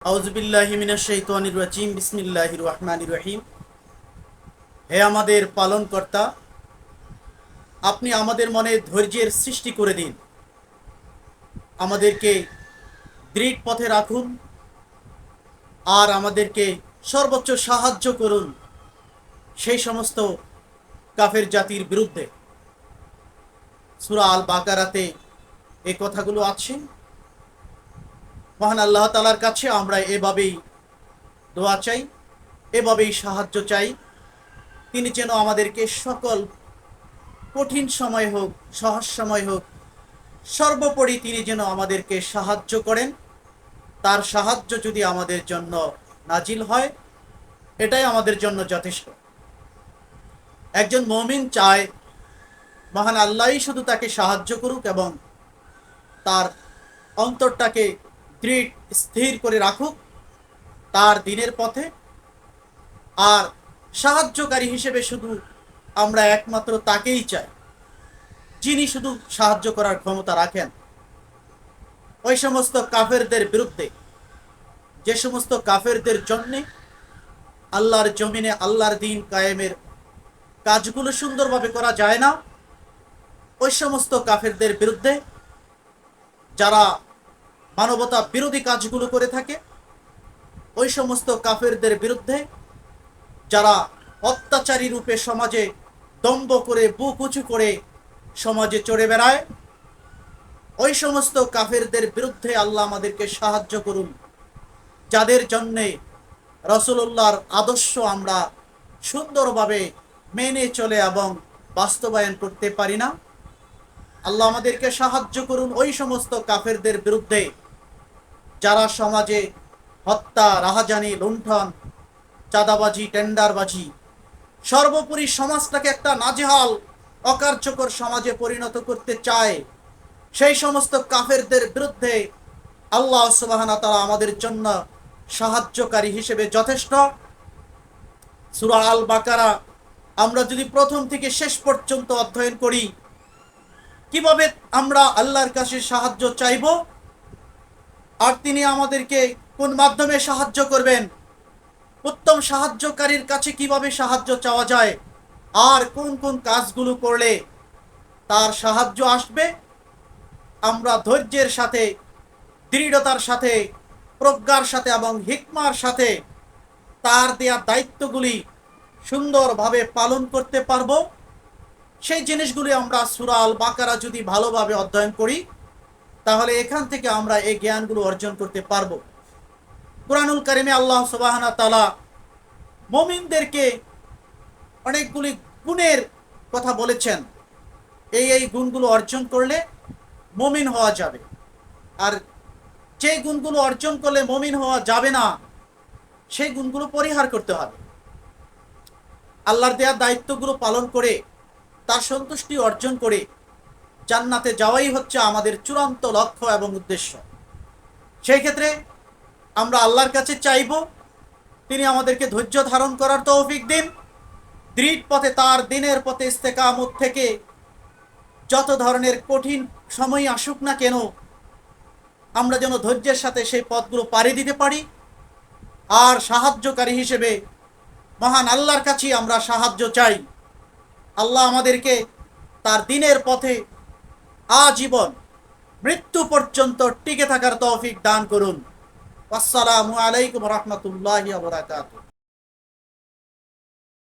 আউযুবিল্লাহি মিনাশ শাইতানির রাজিম বিসমিল্লাহির রহমানির রহিম। হে আমাদের পালনকর্তা, আপনি আমাদের মনে ধৈর্যের সৃষ্টি করে দিন, আমাদেরকে দৃঢ় পথে রাখুন আর আমাদেরকে সর্বোচ্চ সাহায্য করুন সেই সমস্ত কাফের জাতির বিরুদ্ধে। সূরা আল বাকারাতে এই কথাগুলো আছে। মহান আল্লাহ তাআলার কাছে আমরা এভাবেই দোয়া চাই, এভাবেই সাহায্য চাই। তিনি যেন আমাদেরকে সকল কঠিন সময় হোক, সহজ সময় হোক, সর্বোপরি তিনি যেন আমাদেরকে সাহায্য করেন। তার সাহায্য যদি আমাদের জন্য নাজিল হয়, এটাই আমাদের জন্য যথেষ্ট। একজন মুমিন চায় মহান আল্লাহই শুধু তাকে সাহায্য করুক এবং তার অন্তরটাকে দৃঢ় স্থির করে রাখুক তার দিনের পথে। আর সাহায্যকারী হিসেবে শুধু আমরা একমাত্র তাকেই চাই, যিনি শুধু সাহায্য করার ক্ষমতা রাখেন। ওই সমস্ত কাফেরদের বিরুদ্ধে, যে সমস্ত কাফেরদের জন্যে আল্লাহর জমিনে আল্লাহর দ্বীন কায়েমের কাজগুলো সুন্দরভাবে করা যায় না, ওই সমস্ত কাফেরদের বিরুদ্ধে যারা মানবতা বিরোধী কাজগুলো করে থাকে, ওই সমস্ত কাফেরদের বিরুদ্ধে যারা অত্যাচারী রূপে সমাজে দম্ভ করে বুক উঁচু করে সমাজে চড়ে বেড়ায়, ওই সমস্ত কাফেরদের বিরুদ্ধে আল্লাহ আমাদেরকে সাহায্য করুন, যাদের জন্যে রাসূলুল্লাহর আদর্শ আমরা সুন্দরভাবে মেনে চলে এবং বাস্তবায়ন করতে পারি না। আল্লাহ আমাদেরকে সাহায্য করুন ওই সমস্ত কাফেরদের বিরুদ্ধে যারা সমাজে হত্যা, রাহাজানি, লুণ্ঠন, চাঁদাবাজি, টেন্ডারবাজি, সর্বোপরি সমাজটাকে একটা নাজেহাল অকার্যকর সমাজে পরিণত করতে চায়। সেই সমস্ত কাফেরদের বিরুদ্ধে আল্লাহ সুবহানাহু ওয়া তাআলা আমাদের জন্য সাহায্যকারী হিসেবে যথেষ্ট। সূরা আল বাকারা আমরা যদি প্রথম থেকে শেষ পর্যন্ত অধ্যয়ন করি, কিভাবে আমরা আল্লাহর কাছে সাহায্য চাইব আর তিনি আমাদেরকে কোন মাধ্যমে সাহায্য করবেন, উত্তম সাহায্যকারীর কাছে কিভাবে সাহায্য চাওয়া যায়, আর কোন কোন কাজগুলো করলে তার সাহায্য আসবে, আমরা ধৈর্যের সাথে, দৃঢ়তার সাথে, প্রজ্ঞার সাথে এবং হিকমার সাথে তার দেয়া দায়িত্বগুলি সুন্দরভাবে পালন করতে পারবো। সেই জিনিসগুলি আমরা সূরা আল বাকারা যদি ভালোভাবে অধ্যয়ন করি, তাহলে এখান থেকে আমরা এই জ্ঞানগুলো অর্জন করতে পারবো। কুরআনুল কারীমে আল্লাহ সুবহানাহু ওয়া তাআলা মুমিনদেরকে অনেকগুলি গুণের কথা বলেছেন। এই গুণগুলো অর্জন করলে মুমিন হওয়া যাবে, আর যে গুণগুলো অর্জন করলে মুমিন হওয়া যাবে না, সেই গুণগুলো পরিহার করতে হবে। আল্লাহর দেয়া দায়িত্বগুলো পালন করে তার সন্তুষ্টি অর্জন করে জান্নাতে যাওয়াই হচ্ছে আমাদের চূড়ান্ত লক্ষ্য এবং উদ্দেশ্য। সেই ক্ষেত্রে আমরা আল্লাহর কাছে চাইব তিনি আমাদেরকে ধৈর্য ধারণ করার তৌফিক দিন, দৃঢ় পথে তার দিনের পথে ইস্তেকামত থেকে যত ধরনের কঠিন সময় আসুক না কেন আমরা যেন ধৈর্যের সাথে সেই পথগুলো পাড়ি দিতে পারি। আর সাহায্যকারী হিসেবে মহান আল্লাহর কাছেই আমরা সাহায্য চাই। আল্লাহ আমাদেরকে তার দিনের পথে আজীবন মৃত্যু পর্যন্ত টিকে থাকার তৌফিক দান করুন। আসসালামু আলাইকুম ওয়া রাহমাতুল্লাহি ওয়া বারাকাতুহু।